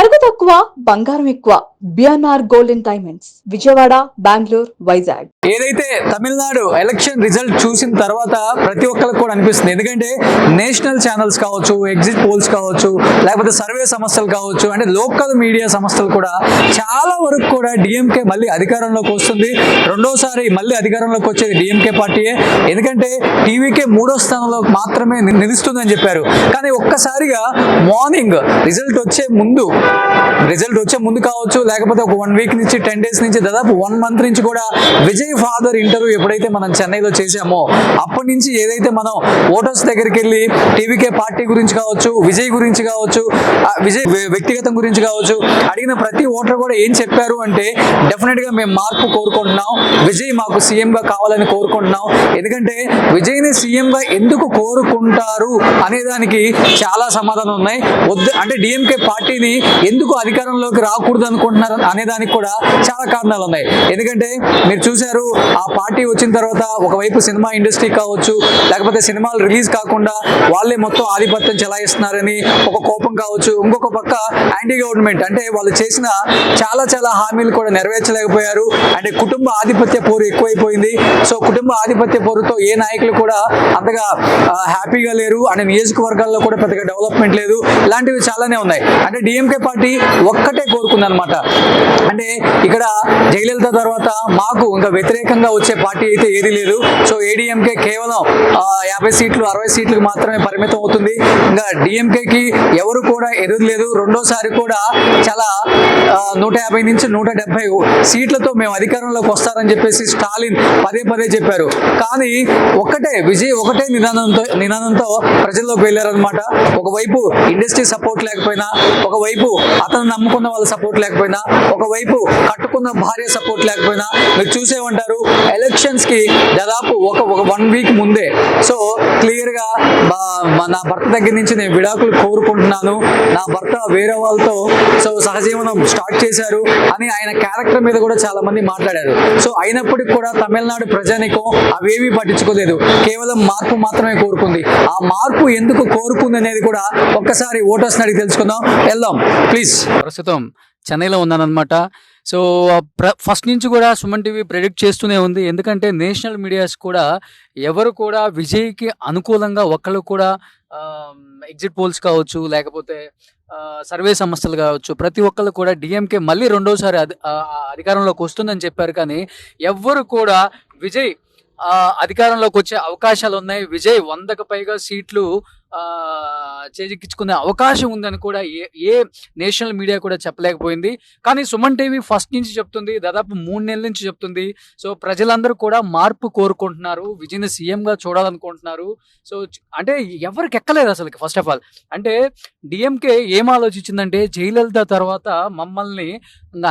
నగదు తక్కువ బంగారం ఎక్కువ. BNR golden diamonds, Vijayawada, Bengaluru, Vizag. ఏదైతే తమిళనాడు ఎలక్షన్ రిజల్ట్ చూసిన తర్వాత ప్రతి ఒక్కరికి కూడా అనిపిస్తుంది. ఎందుకంటే నేషనల్ ఛానల్స్ కావచ్చు, ఎగ్జిట్ పోల్స్ కావచ్చు, లేకపోతే సర్వే సంస్థలు కావచ్చు, అంటే లోకల్ మీడియా సంస్థలు కూడా చాలా వరకు కూడా డిఎంకే మళ్ళీ అధికారంలోకి వస్తుంది. రెండోసారి మళ్ళీ అధికారంలోకి వచ్చేది డిఎంకే పార్టీయే. ఎందుకంటే టీవీకే 3వ స్థానంలో మాత్రమే నిలుస్తుందని చెప్పారు. కానీ ఒక్కసారిగా మార్నింగ్ రిజల్ట్ వచ్చే ముందు కావచ్చు, లేకపోతే ఒక 1 వీక్ నుంచి 10 డేస్ నుంచి దాదాపు 1 మంత్ నుంచి కూడా విజయ్ ఫాదర్ ఇంటర్వ్యూ ఎప్పుడైతే మనం చెన్నైలో చేసామో అప్పటి నుంచి ఏదైతే మనం ఓటర్స్ దగ్గరికి వెళ్ళి టీవీకే పార్టీ గురించి కావచ్చు, విజయ్ గురించి కావచ్చు, విజయ్ వ్యక్తిగతం గురించి కావచ్చు అడిగిన ప్రతి ఓటర్ కూడా ఏం చెప్పారు అంటే డెఫినెట్ గా మేము మార్పు కోరుకుంటున్నాం, విజయ్ మాకు సీఎం గా కావాలని కోరుకుంటున్నాం. ఎందుకంటే విజయ్ని సీఎం గా ఎందుకు కోరుకుంటారు అనే దానికి చాలా సమాధానం ఉన్నాయి. అంటే డిఎంకే పార్టీని ఎందుకు అధికారంలోకి రాకూడదు అనుకుంటున్నారు అనే దానికి కూడా చాలా కారణాలు ఉన్నాయి. ఎందుకంటే మీరు చూశారు, ఆ పార్టీ వచ్చిన తర్వాత ఒకవైపు సినిమా ఇండస్ట్రీ కావచ్చు, లేకపోతే సినిమాలు రిలీజ్ కాకుండా వాళ్ళే మొత్తం ఆధిపత్యం చెలాయిస్తున్నారని ఒక కోపం కావచ్చు, ఇంకొక పక్క యాంటీ గవర్నమెంట్ అంటే వాళ్ళు చేసిన చాలా హామీలు కూడా నెరవేర్చలేకపోయారు. అంటే కుటుంబ ఆధిపత్య పోరు ఎక్కువైపోయింది. సో కుటుంబ ఆధిపత్య పోరుతో ఏ నాయకులు కూడా అంతగా హ్యాపీగా లేరు. అంటే నియోజకవర్గాల్లో కూడా పెద్దగా డెవలప్మెంట్ లేదు. ఇలాంటివి చాలానే ఉన్నాయి. అంటే డిఎంకే పార్టీ ఒక్కటే కోరుకుంది అనమాట. అంటే ఇక్కడ జయలలిత తర్వాత మాకు ఇంకా వ్యతిరేకంగా వచ్చే పార్టీ అయితే ఏది లేదు. సో ఏడీఎంకే కేవలం 50 సీట్లు 60 సీట్లకు మాత్రమే పరిమితం అవుతుంది. ఇంకా డిఎంకేకి ఎవరు కూడా ఎదురులేదు. రెండోసారి కూడా చాలా 150 నుంచి 170 సీట్లతో మేము అధికారంలోకి వస్తారని చెప్పేసి స్టాలిన్ పదే చెప్పారు. కానీ విజయ్ ఒకటే నినాదంతో ప్రజల్లోకి వెళ్ళారనమాట. ఒకవైపు ఇండస్ట్రీ సపోర్ట్ లేకపోయినా, ఒకవైపు అతను నమ్ముకున్న వాళ్ళ సపోర్ట్ లేకపోయినా, ఒకవైపు కట్టుకున్న భార్య సపోర్ట్ లేకపోయినా మీరు చూసే ఉంటారు. ఎలక్షన్స్ కి దాదాపు ఒక 1 వీక్ ముందే సో క్లియర్ గా నా భర్త దగ్గర నుంచి నేను విడాకులు కోరుకుంటున్నాను, నా భర్త వేరే వాళ్ళతో సో సహజీవనం స్టార్ట్ చేశారు అని ఆయన క్యారెక్టర్ మీద కూడా చాలా మంది మాట్లాడారు. సో అయినప్పటికీ కూడా తమిళనాడు ప్రజానికం అవేమీ పట్టించుకోలేదు. కేవలం మార్పు మాత్రమే కోరుకుంది. ఆ మార్పు ఎందుకు కోరుకుంది అనేది కూడా ఒక్కసారి ఓటర్స్ అడిగి తెలుసుకుందాం. వెళ్దాం ప్లీజ్. ప్రస్తుతం చెన్నైలో ఉన్నానన్నమాట. సో ఫస్ట్ నుంచి కూడా సుమన్ టీవీ ప్రెడిక్ట్ చేస్తూనే ఉంది. ఎందుకంటే నేషనల్ మీడియాస్ కూడా ఎవరు కూడా విజయ్కి అనుకూలంగా ఒక్కళ్ళు కూడా ఎగ్జిట్ పోల్స్ కావచ్చు, లేకపోతే సర్వే సంస్థలు కావచ్చు, ప్రతి ఒక్కళ్ళు కూడా డిఎంకే మళ్ళీ రెండోసారి అధికారంలోకి వస్తుందని చెప్పారు. కానీ ఎవ్వరు కూడా విజయ్ అధికారంలోకి వచ్చే అవకాశాలు ఉన్నాయి, విజయ్ 100కు పైగా సీట్లు చేజిక్కించుకునే అవకాశం ఉందని కూడా ఏ నేషనల్ మీడియా కూడా చెప్పలేకపోయింది. కానీ సుమన్ టీవీ ఫస్ట్ నుంచి చెప్తుంది, దాదాపు 3 నెలల నుంచి చెప్తుంది. సో ప్రజలందరూ కూడా మార్పు కోరుకుంటున్నారు, విజయ్ని సీఎంగా చూడాలనుకుంటున్నారు. సో అంటే ఎవరికి ఎక్కలేదు అసలు. ఫస్ట్ ఆఫ్ ఆల్ అంటే డిఎంకే ఏం ఆలోచించిందంటే జయలలిత తర్వాత మమ్మల్ని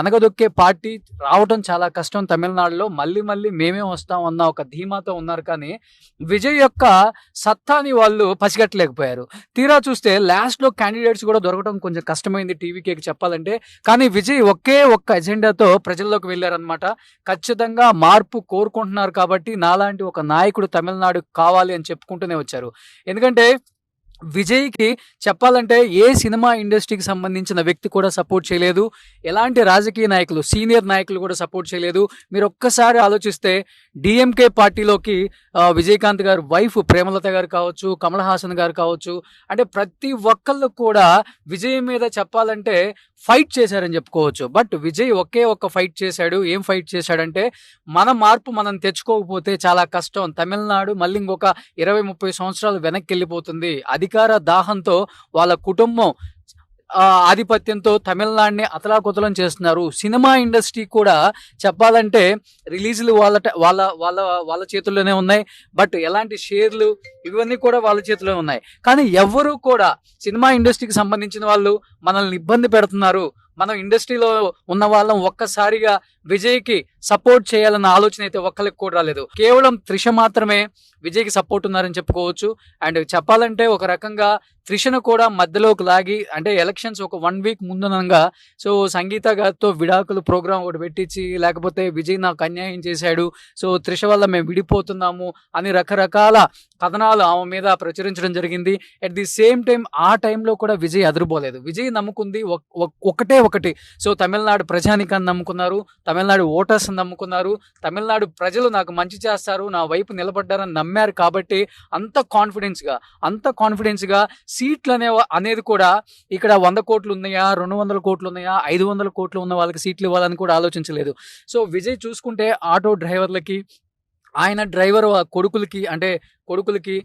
అనగదొక్కే పార్టీ రావడం చాలా కష్టం తమిళనాడులో, మళ్ళీ మేమే వస్తాం అన్న ఒక ధీమాతో ఉన్నారు. కానీ విజయ్ యొక్క సత్తాని వాళ్ళు పసిగట్టలేకపోయారు. తీరా చూస్తే లాస్ట్ లో క్యాండిడేట్స్ కూడా దొరకడం కొంచెం కష్టమైంది టీవీకేకి చెప్పాలంటే. కానీ విజయ్ ఒకే ఒక్క ఎజెండాతో ప్రజల్లోకి వెళ్ళారనమాట. ఖచ్చితంగా మార్పు కోరుకుంటున్నారు కాబట్టి నాలాంటి ఒక నాయకుడు తమిళనాడు కావాలి అని చెప్పుకుంటూనే వచ్చారు. ఎందుకంటే విజయ్కి చెప్పాలంటే ఏ సినిమా ఇండస్ట్రీకి సంబంధించిన వ్యక్తి కూడా సపోర్ట్ చేయలేదు, ఎలాంటి రాజకీయ నాయకులు సీనియర్ నాయకులు కూడా సపోర్ట్ చేయలేదు. మీరు ఒక్కసారి ఆలోచిస్తే డిఎంకే పార్టీలోకి విజయకాంత్ గారు వైఫ్ ప్రేమలత గారు కావచ్చు, కమల్ హాసన్ గారు కావచ్చు, అంటే ప్రతి ఒక్కళ్ళు కూడా విజయ్ మీద చెప్పాలంటే ఫైట్ చేశారని చెప్పుకోవచ్చు. బట్ విజయ్ ఒకే ఒక్క ఫైట్ చేశాడు. ఏం ఫైట్ చేశాడంటే మన మార్పు మనం తెచ్చుకోకపోతే చాలా కష్టం, తమిళనాడు మళ్ళీ ఇంకొక 20-30 సంవత్సరాలు వెనక్కి వెళ్ళిపోతుంది. అధికార దాహంతో వాళ్ళ కుటుంబం ఆధిపత్యంతో తమిళనాడుని అతలాకుతలం చేస్తున్నారు. సినిమా ఇండస్ట్రీ కూడా చెప్పాలంటే రిలీజ్లు వాళ్ళ చేతుల్లోనే ఉన్నాయి. బట్ ఎలాంటి షేర్లు ఇవన్నీ కూడా వాళ్ళ చేతిలో ఉన్నాయి. కానీ ఎవ్వరూ కూడా సినిమా ఇండస్ట్రీకి సంబంధించిన వాళ్ళు మనల్ని ఇబ్బంది పెడుతున్నారు, మనం ఇండస్ట్రీలో ఉన్న వాళ్ళం ఒక్కసారిగా విజయ్కి సపోర్ట్ చేయాలన్న ఆలోచన అయితే ఒక్కరికి కూడా రాలేదు. కేవలం త్రిష మాత్రమే విజయ్కి సపోర్ట్ ఉన్నారని చెప్పుకోవచ్చు. అండ్ చెప్పాలంటే ఒక రకంగా త్రిషను కూడా మధ్యలోకి లాగి, అంటే ఎలక్షన్స్ ఒక 1 వీక్ ముందునంగా సో సంగీత గారితో విడాకులు ప్రోగ్రామ్ ఒకటి పెట్టించి, లేకపోతే విజయ్ నాకు అన్యాయం చేశాడు, సో త్రిష వల్ల మేము విడిపోతున్నాము అని రకరకాల కథనాలు ఆమె మీద ప్రచురించడం జరిగింది. అట్ ది సేమ్ టైం ఆ టైంలో కూడా విజయ్ అదరబోలేదు. విజయ్ నమ్ముకుంది ఒకటి. సో తమిళనాడు ప్రజానికాన్ని నమ్ముకున్నారు, తమిళనాడు ఓటర్స్ నమ్ముకున్నారు, తమిళనాడు ప్రజలు నాకు మంచి చేస్తారు, నా వైపు నిలబడ్డారని నమ్మారు. కాబట్టి అంత కాన్ఫిడెన్స్ గా సీట్లు అనేది కూడా ఇక్కడ 100 కోట్లు ఉన్నాయా, 200 కోట్లు ఉన్నాయా, 500 కోట్లు ఉన్న వాళ్ళకి సీట్లు ఇవ్వాలని కూడా ఆలోచించలేదు. సో విజయ్ చూసుకుంటే ఆటో డ్రైవర్లకి, ఆయన డ్రైవర్ కొడుకులకి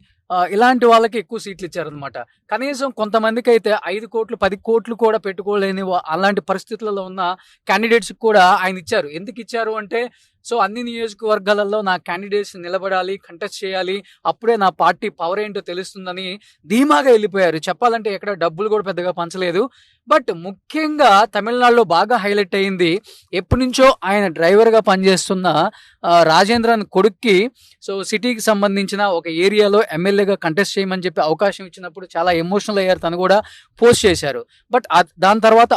ఇలాంటి వాళ్ళకి ఎక్కువ సీట్లు ఇచ్చారనమాట. కనీసం కొంతమందికి అయితే 5 కోట్లు 10 కోట్లు కూడా పెట్టుకోలేని అలాంటి పరిస్థితులలో ఉన్న క్యాండిడేట్స్ కూడా ఆయన ఇచ్చారు. ఎందుకు ఇచ్చారు అంటే, సో అన్ని నియోజకవర్గాలలో నా క్యాండిడేట్స్ నిలబడాలి, కంటెస్ట్ చేయాలి, అప్పుడే నా పార్టీ పవర్ ఏంటో తెలుస్తుందని ధీమాగా వెళ్ళిపోయారు. చెప్పాలంటే ఎక్కడ డబ్బులు కూడా పెద్దగా పంచలేదు. బట్ ముఖ్యంగా తమిళనాడులో బాగా హైలైట్ అయింది, ఎప్పటి నుంచో ఆయన డ్రైవర్గా పనిచేస్తున్న రాజేంద్రన్ కొడుక్కి సో సిటీకి సంబంధించిన ఒక ఏరియాలో ఎమ్మెల్యేగా కంటెస్ట్ చేయమని చెప్పి అవకాశం ఇచ్చినప్పుడు చాలా ఎమోషనల్ అయ్యారు. తను కూడా పోస్ట్ చేశారు. బట్ దాని తర్వాత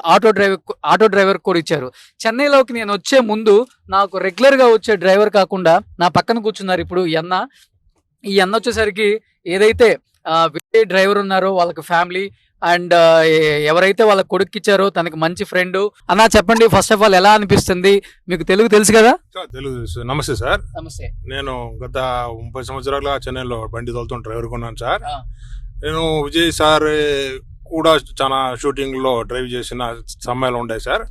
ఆటో డ్రైవర్ కూడా ఇచ్చారు. చెన్నైలోకి నేను వచ్చే ముందు నాకు రెగ్యులర్గా వచ్చే డ్రైవర్ కాకుండా నా పక్కన కూర్చున్నారు ఇప్పుడు ఈ అన్న వచ్చేసరికి ఏదైతే విజయ్ డ్రైవర్ ఉన్నారో వాళ్ళకి ఫ్యామిలీ అండ్ ఎవరైతే వాళ్ళ కొడుకు ఇచ్చారో తనకి మంచి ఫ్రెండ్. అన్న చెప్పండి, ఫస్ట్ ఆఫ్ ఆల్ ఎలా అనిపిస్తుంది? మీకు తెలుగు తెలుసు కదా? తెలుగు తెలుసు. నమస్తే సార్. నమస్తే. నేను గత 30 సంవత్సరాలుగా చెన్నైలో బండి తోలుతున్న డ్రైవర్ కొన్నాను సార్. నేను విజయ్ సార్ కూడా చాలా షూటింగ్ లో డ్రైవ్ చేసిన సమయాలు ఉంటాయి సార్.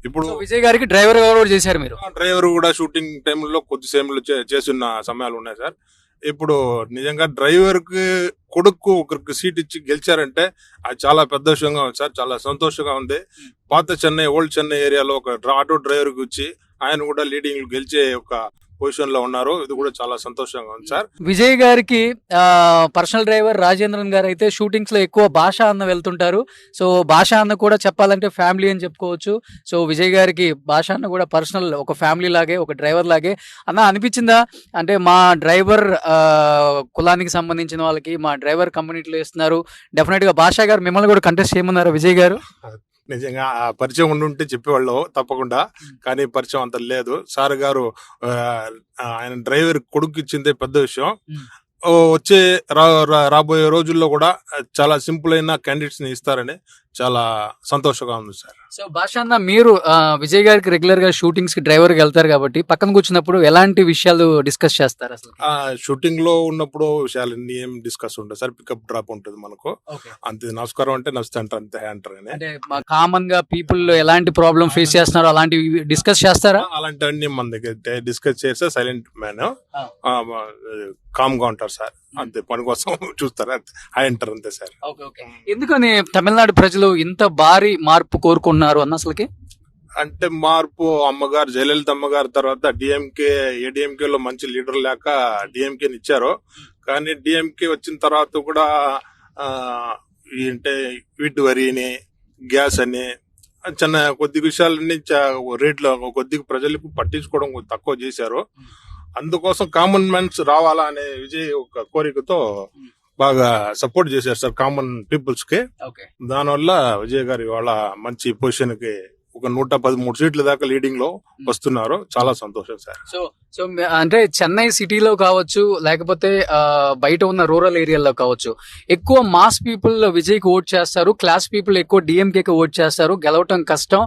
ఇప్పుడు విజయ్ గారికి డ్రైవర్ కూడా చేశారు మీరు? డ్రైవర్ కూడా షూటింగ్ టైంలో కొద్దిసేపు చేస్తున్న సమయాలు ఉన్నాయి సార్. ఇప్పుడు నిజంగా డ్రైవర్ కి కొడుకు ఒకరికి సీట్ ఇచ్చి గెలిచారంటే అది చాలా పెద్ద విషయంగా ఉంది సార్. చాలా సంతోషంగా ఉంది. పాత చెన్నై, ఓల్డ్ చెన్నై ఏరియాలో ఒక ఆటో డ్రైవర్ కి వచ్చి ఆయన కూడా లీడింగ్ గెలిచే ఒక పొజిషన్ లో ఉన్నారు. ఇది కూడా చాలా సంతోషంగా ఉంది సార్. విజయ్ గారికి పర్సనల్ డ్రైవర్ రాజేంద్రన్ గారు అయితే షూటింగ్స్ లో ఎక్కువ భాష అన్న వెళ్తుంటారు. సో భాష అన్న కూడా చెప్పాలంటే ఫ్యామిలీ అని చెప్పుకోవచ్చు. సో విజయ్ గారికి భాష అన్న కూడా పర్సనల్ ఒక ఫ్యామిలీ లాగే, ఒక డ్రైవర్ లాగే. అన్న అనిపించిందా అంటే మా డ్రైవర్ కులానికి సంబంధించిన వాళ్ళకి మా డ్రైవర్ కమ్యూనిటీలో ఇస్తున్నారు, డెఫినెట్ గా భాష గారు మిమ్మల్ని కూడా కంటెస్ట్ చేయమన్నారు విజయ్ గారు? నిజంగా ఆ పరిచయం ఉండుంటే చెప్పేవాళ్ళు తప్పకుండా, కానీ పరిచయం అంత లేదు. సార్ గారు ఆయన డ్రైవర్ కొడుకు ఇచ్చిందే పెద్ద విషయం. వచ్చే రాబోయే రోజుల్లో కూడా చాలా సింపుల్ అయిన క్యాండిడేట్స్ ని ఇస్తారని చాలా సంతోషంగా ఉంది సార్. సో భాష అన్న, మీరు విజయ్ గారికి రెగ్యులర్ గా షూటింగ్స్ కి డ్రైవర్ గా వెళ్తారు కాబట్టి పక్కన కూర్చున్నప్పుడు ఎలాంటి విషయాలు డిస్కస్ చేస్తారు అసలు? షూటింగ్ లో ఉన్నప్పుడు విషయాలన్నీ ఏం డిస్కస్ ఉంటుంది సార్. పికప్ డ్రాప్ ఉంటుంది మనకు. అంతే, నమస్కారం అంటే నమస్తే అంటారు, అంతే అంటారు. అంటే కామన్ గా పీపుల్ ఎలాంటి ప్రాబ్లం ఫేస్ చేస్తున్నారో అలాంటివి డిస్కస్ చేస్తారా? అలాంటివన్నీ మన దగ్గర డిస్కస్ చేస్తే సైలెంట్ మ్యాన్, కామ్ గా ఉంటారు సార్. అంతే, పని కోసం చూస్తారు, హాయ్ అంటారు, అంతే సార్. ఎందుకని తమిళనాడు ప్రజలు ఇంత భారీ మార్పు కోరుకుంటున్నారు అన్న అసలుకి? అంటే మార్పు, అమ్మగారు జయలలిత అమ్మగారి తర్వాత ఏడీఎంకే లో మంచి లీడర్ లేక డిఎంకే ఇచ్చారు. కానీ డిఎంకే వచ్చిన తర్వాత కూడా అంటే వీటి వరిని, గ్యాస్ అని చిన్న కొద్ది విషయాలన్నీ రేట్లు కొద్దిగా ప్రజలకు పట్టించుకోవడం తక్కువ చేశారు. అందుకోసం కామన్ మ్యాన్స్ రావాలా అనే విజయ్ ఒక కోరికతో బాగా సపోర్ట్ చేశారు సార్ కామన్ పీపుల్స్ కి. దానివల్ల విజయ్ గారు ఇవాళ మంచి పొజిషన్ కి ఒక 113 సీట్ల దాకా లీడింగ్ లో వస్తున్నారు. చాలా సంతోషం సార్. సో అంటే చెన్నై సిటీలో కావచ్చు, లేకపోతే బయట ఉన్న రూరల్ ఏరియాలో కావచ్చు, ఎక్కువ మాస్ పీపుల్ విజయ్ కి ఓట్ చేస్తారు, క్లాస్ పీపుల్ ఎక్కువ డిఎంకేకి ఓట్ చేస్తారు. గెలవటం కష్టం,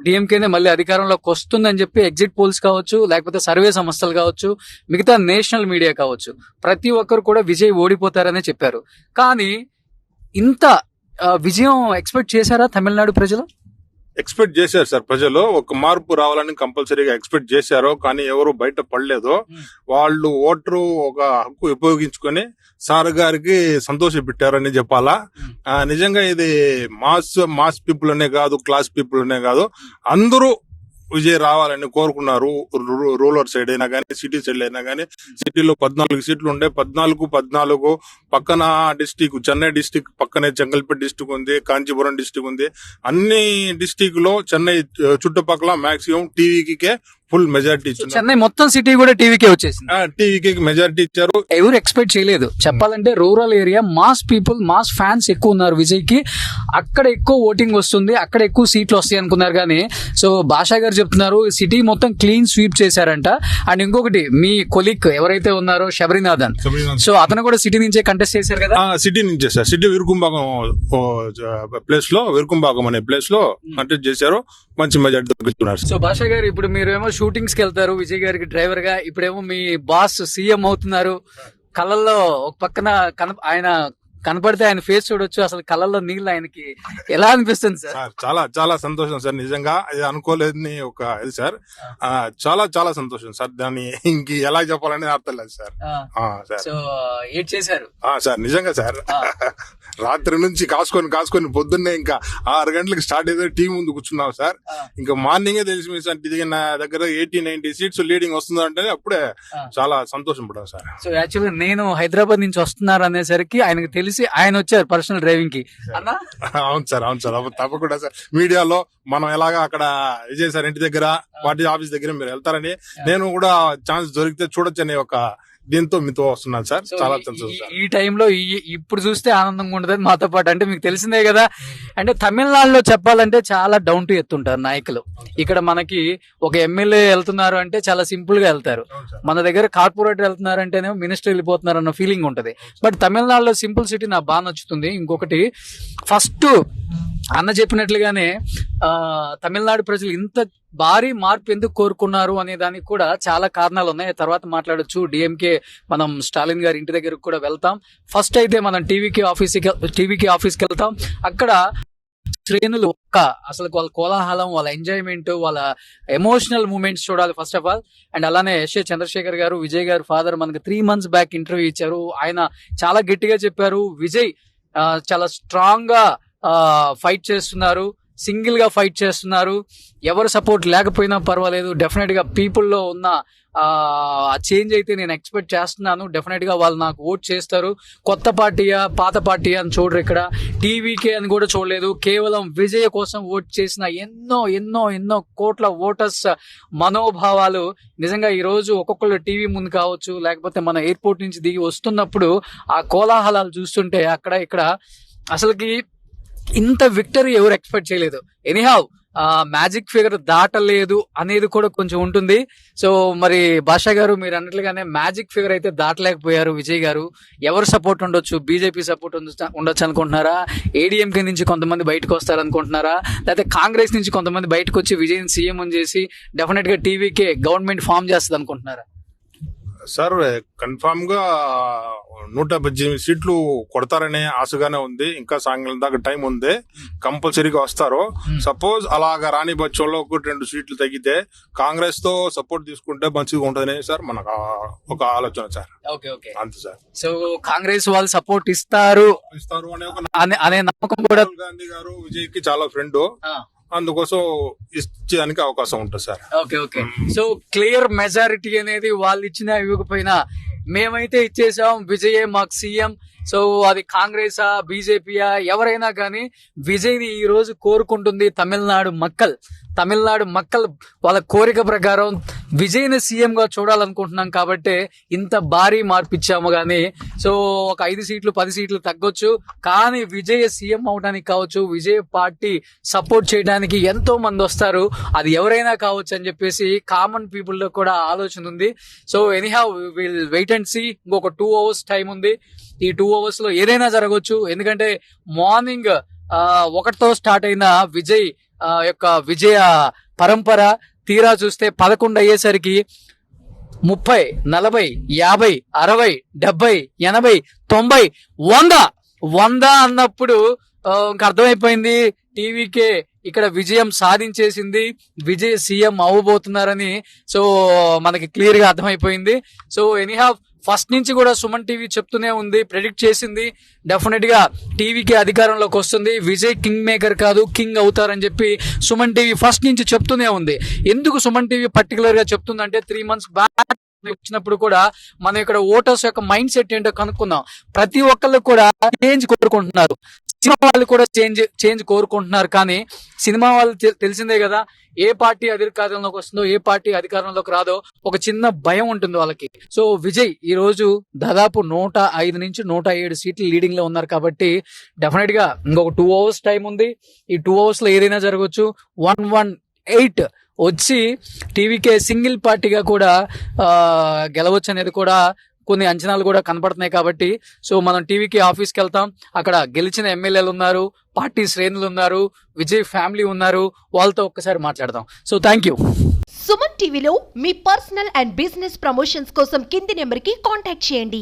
డిఎంకేనే మళ్ళీ అధికారంలోకి వస్తుందని చెప్పి ఎగ్జిట్ పోల్స్ కావచ్చు, లేకపోతే సర్వే సంస్థలు కావచ్చు, మిగతా నేషనల్ మీడియా కావచ్చు, ప్రతి ఒక్కరు కూడా విజయ్ ఓడిపోతారనే చెప్పారు. కానీ ఇంత విజయం ఎక్స్పెక్ట్ చేశారా తమిళనాడు ప్రజలు? ఎక్స్పెక్ట్ చేశారు సార్. ప్రజలు ఒక మార్పు రావాలని కంపల్సరీగా ఎక్స్పెక్ట్ చేశారు. కానీ ఎవరు బయట పడలేదు. వాళ్ళు ఓటరు ఒక హక్కు ఉపయోగించుకొని సార్ గారికి సంతోష పెట్టారని చెప్పాలా. నిజంగా ఇది మాస్ పీపుల్ అనే కాదు, క్లాస్ పీపుల్ అనే కాదు, అందరూ విజయ్ రావాలని కోరుకున్నారు. రూరల్ సైడ్ అయినా కానీ సిటీ సైడ్ అయినా కానీ సిటీలో 14 సీట్లు ఉండే 14 పక్కన డిస్టిక్ చెన్నై డిస్టిక్ పక్కనే చెంగల్పేట డిస్టిక్ ఉంది, కాంచీపురం డిస్టిక్ ఉంది. అన్ని డిస్టిక్ లో చెన్నై చుట్టుపక్కల మాక్సిమం టీవీకే ఫుల్ మెజారిటీ ఇచ్చారు. చెన్నై మొత్తం సిటీ కూడా టీవీకే వచ్చేసింది. టీవీకి మెజారిటీ ఇచ్చారు. ఎవరు ఎక్స్పెక్ట్ చేయలేదు. చెప్పాలంటే rural area mass people, mass fans ఎక్కువ ఉన్నారు విజయ్ కి. అక్కడ ఎక్కువ ఓటింగ్ వస్తుంది, అక్కడ ఎక్కువ సీట్లు వస్తాయి అనుకున్నారు. కానీ సో భాషా గారు చెప్తున్నారు సిటీ మొత్తం క్లీన్ స్వీప్ చేశారంట. అండ్ ఇంకొకటి మీ కొలీగ్ ఎవరైతే ఉన్నారో శబరినాథన్, సో అతను కూడా సిటీ నుంచే కంటెస్ట్ చేశారు కదా. సిటీ నుంచే సార్, సిటీ వీరుకుంభాగం ప్లేస్ లో, వీరుకుంభాగం అనే ప్లేస్ లో కంటెస్ట్ చేశారు. మంచి మెజారిటీ దొరుకుతున్నారు. సో భాషా గారు ఇప్పుడు మీరేమో షూటింగ్స్ కి వెళ్తారు విజయ్ గారికి డ్రైవర్ గా, ఇప్పుడేమో మీ బాస్ సీఎం అవుతున్నారు. కళ్ళల్లో ఒక పక్కన ఆయన కనపడితే ఆయన ఫేస్ చూడొచ్చు, అసలు కళ్ళల్లో నీళ్ళు ఆయనకి ఎలా అనిపిస్తుంది సార్? చాలా చాలా సంతోషం సార్, నిజంగా ఇది అనుకోలేదని ఒక ఇది సార్. చాలా చాలా సంతోషం సార్, దాన్ని ఇంక ఎలా చెప్పాలని అర్థం లేదు సార్. సో ఏడ్ చేశారు సార్, నిజంగా సార్. రాత్రి నుంచి కాసుకొని పొద్దున్నే ఇంకా 6 గంటలకు స్టార్ట్ అయితే టీం ముందు కూర్చున్నాం సార్. ఇంకా మార్నింగే తెలిసి సార్ నా దగ్గర 80-90 సీట్స్ లీడింగ్ వస్తుందంటే అప్పుడే చాలా సంతోషం పడ్డాం సార్. సో యాక్చువల్గా నేను హైదరాబాద్ నుంచి వస్తున్నారు అనేసరికి ఆయనకు తెలిసి ఆయన వచ్చారు పర్సనల్ డ్రైవింగ్ కి. అవును సార్, తప్పకుండా సార్. మీడియాలో మనం ఎలాగా అక్కడ విజయ్ సార్ ఇంటి దగ్గర పార్టీ ఆఫీస్ దగ్గర మీరు వెళ్తారని, నేను కూడా ఛాన్స్ దొరికితే చూడొచ్చని ఒక దీంతో మీతో వస్తున్నాను సార్. చాలా సంతోషం. ఈ టైంలో ఇప్పుడు చూస్తే ఆనందంగా ఉంటుంది మాతో పాటు. అంటే మీకు తెలిసిందే కదా, అంటే తమిళనాడులో చెప్పాలంటే చాలా డౌన్ టు ఎర్త్ ఉంటారు నాయకులు. ఇక్కడ మనకి ఒక ఎమ్మెల్యే వెళ్తున్నారు అంటే చాలా సింపుల్ గా వెళ్తారు. మన దగ్గర కార్పొరేటర్ వెళ్తున్నారు అంటేనే మినిస్టర్ వెళ్ళిపోతున్నారు అన్న ఫీలింగ్ ఉంటది. బట్ తమిళనాడులో సింపుల్ సిటీ నాకు బాగా నచ్చుతుంది. ఇంకొకటి ఫస్ట్ అన్న చెప్పినట్లుగానే తమిళనాడు ప్రజలు ఇంత భారీ మార్పు ఎందుకు కోరుకున్నారు అనే దానికి కూడా చాలా కారణాలు ఉన్నాయి. తర్వాత మాట్లాడొచ్చు. డిఎంకే మనం స్టాలిన్ గారి ఇంటి దగ్గరకు కూడా వెళ్తాం. ఫస్ట్ అయితే మనం టీవీకి ఆఫీస్కి వెళ్తాం. అక్కడ శ్రేణులు అసలు వాళ్ళ కోలాహలం, వాళ్ళ ఎంజాయ్మెంట్, వాళ్ళ ఎమోషనల్ మూమెంట్స్ చూడాలి ఫస్ట్ ఆఫ్ ఆల్. అండ్ అలానే ఎస్ఏ చంద్రశేఖర్ గారు, విజయ్ గారు ఫాదర్ మనకి 3 months బ్యాక్ ఇంటర్వ్యూ ఇచ్చారు. ఆయన చాలా గట్టిగా చెప్పారు విజయ్ చాలా స్ట్రాంగ్ గా ఫైట్ చేస్తున్నారు, సింగిల్ గా ఫైట్ చేస్తున్నారు. ఎవరు సపోర్ట్ లేకపోయినా పర్వాలేదు, డెఫినెట్ గా పీపుల్లో ఉన్న ఆ చేంజ్ అయితే నేను ఎక్స్పెక్ట్ చేస్తున్నాను. డెఫినెట్ గా వాళ్ళు నాకు ఓట్ చేస్తారు. కొత్త పార్టీయా పాత పార్టీయా అని చూడరు, ఇక్కడ టీవీకే అని కూడా చూడలేదు. కేవలం విజయ్ కోసం ఓట్ చేసిన ఎన్నో ఎన్నో ఎన్నో కోట్ల ఓటర్స్ మనోభావాలు నిజంగా ఈ రోజు ఒక్కొక్కళ్ళు టీవీ ముందు కావచ్చు, లేకపోతే మన ఎయిర్పోర్ట్ నుంచి దిగి వస్తున్నప్పుడు ఆ కోలాహలాలు చూస్తుంటే అక్కడ ఇక్కడ అసలుకి ఇంత విక్టరీ ఎవరు ఎక్స్పెక్ట్ చేయలేదు. ఎనీహౌ మ్యాజిక్ ఫిగర్ దాటలేదు అనేది కూడా కొంచెం ఉంటుంది. సో మరి భాషా గారు మీరు అన్నట్లుగానే మ్యాజిక్ ఫిగర్ అయితే దాటలేకపోయారు విజయ్ గారు. ఎవరు సపోర్ట్ ఉండొచ్చు? బీజేపీ సపోర్ట్ ఉండొచ్చు అనుకుంటున్నారా? ఏడీఎంకే నుంచి కొంతమంది బయటకు వస్తారనుకుంటున్నారా? లేకపోతే కాంగ్రెస్ నుంచి కొంతమంది బయటకు వచ్చి విజయ్ సీఎం అని చేసి డెఫినెట్ గా టీవీకే గవర్నమెంట్ ఫామ్ చేస్తుంది అనుకుంటున్నారా? సార్ కన్ఫామ్ గా 118 సీట్లు కొడతారనే ఆశగానే ఉంది. ఇంకా సాయంత్రం దాకా టైం ఉంది, కంపల్సరీగా వస్తారు. సపోజ్ అలాగా రాని పక్షంలో 1-2 సీట్లు తగ్గితే కాంగ్రెస్ తో సపోర్ట్ తీసుకుంటే మంచిగా ఉంటుందని సార్ మనకు ఒక ఆలోచన సార్. అంతే సార్. సో కాంగ్రెస్ వాళ్ళు సపోర్ట్ ఇస్తారు అనే నమ్మకం కూడా. గాంధీ గారు విజయ్ కి చాలా ఫ్రెండ్, అందుకోసం ఇచ్చేదానికి అవకాశం ఉంటుంది sir. Okay. So clear majority అనేది వాళ్ళు ఇచ్చినా ఇవ్వకపోయినా మేమైతే ఇచ్చేసాం, విజయే మాకు సీఎం. సో అది కాంగ్రెసా బీజేపీయా ఎవరైనా కానీ విజయ్ ని ఈ రోజు కోరుకుంటుంది తమిళనాడు మక్కల్ వాళ్ళ కోరిక ప్రకారం విజయ్ని సీఎం గా చూడాలనుకుంటున్నాం. కాబట్టి ఇంత భారీ మార్పు ఇచ్చాము. కానీ సో ఒక 5 సీట్లు 10 సీట్లు తగ్గొచ్చు, కానీ విజయ్ సీఎం అవడానికి కావచ్చు, విజయ్ పార్టీ సపోర్ట్ చేయడానికి ఎంతో మంది వస్తారు, అది ఎవరైనా కావచ్చు అని చెప్పేసి కామన్ పీపుల్ లో కూడా ఆలోచన ఉంది. So anyhow will wait and see. ఇంకొక 2 hours టైం ఉంది. ఈ 2 hours లో ఏదైనా జరగవచ్చు. ఎందుకంటే మార్నింగ్ 1తో స్టార్ట్ అయిన విజయ్ యొక్క విజయ పరంపర తీరా చూస్తే 11 అయ్యేసరికి 30, 40, 50, 60, 70, 80, 90, 100 అన్నప్పుడు ఇంకా అర్థమైపోయింది టీవీకే ఇక్కడ విజయం సాధించేసింది, విజయ్ సీఎం అవ్వబోతున్నారని. సో మనకి క్లియర్ గా అర్థమైపోయింది. సో ఎనీహౌ ఫస్ట్ నుంచి కూడా సుమన్ టీవీ చెప్తూనే ఉంది, ప్రెడిక్ట్ చేసింది డెఫినెట్ గా టీవీకి అధికారంలోకి వస్తుంది, విజయ్ కింగ్ మేకర్ కాదు కింగ్ అవుతారని చెప్పి సుమన్ టీవీ ఫస్ట్ నుంచి చెప్తూనే ఉంది. ఎందుకు సుమన్ టీవీ పర్టికులర్ గా చెప్తుందంటే 3 months బ్యాక్ వచ్చినప్పుడు కూడా మనం ఇక్కడ ఓటర్స్ యొక్క మైండ్ సెట్ ఏంటో కనుక్కుందాం. ప్రతి ఒక్కళ్ళు కూడా చేంజ్ కోరుకుంటున్నారు, సినిమా వాళ్ళు కూడా చేంజ్ కోరుకుంటున్నారు. కానీ సినిమా వాళ్ళు తెలిసిందే కదా, ఏ పార్టీ అధికారంలోకి వస్తుందో ఏ పార్టీ అధికారంలోకి రాదో ఒక చిన్న భయం ఉంటుంది వాళ్ళకి. సో విజయ్ ఈ రోజు దాదాపు 105 నుంచి 107 సీట్లు లీడింగ్ లో ఉన్నారు కాబట్టి డెఫినెట్ గా ఇంకొక 2 hours టైం ఉంది. ఈ 2 hours లో ఏదైనా జరగవచ్చు. 118 వచ్చి టీవీకే సింగిల్ పార్టీగా కూడా గెలవచ్చు అనేది కూడా కొన్ని అంచనాలు కూడా కనపడుతున్నాయి. కాబట్టి సో మనం టీవీకి ఆఫీస్కి వెళ్తాం, అక్కడ గెలిచిన ఎమ్మెల్యేలు ఉన్నారు, పార్టీ శ్రేణులు ఉన్నారు, విజయ్ ఫ్యామిలీ ఉన్నారు, వాళ్ళతో ఒక్కసారి మాట్లాడదాం. So thank you. సుమన్ టీవీలో మీ పర్సనల్ అండ్ బిజినెస్ ప్రమోషన్స్ కోసం కింది నెంబర్కి కాంటాక్ట్ చేయండి.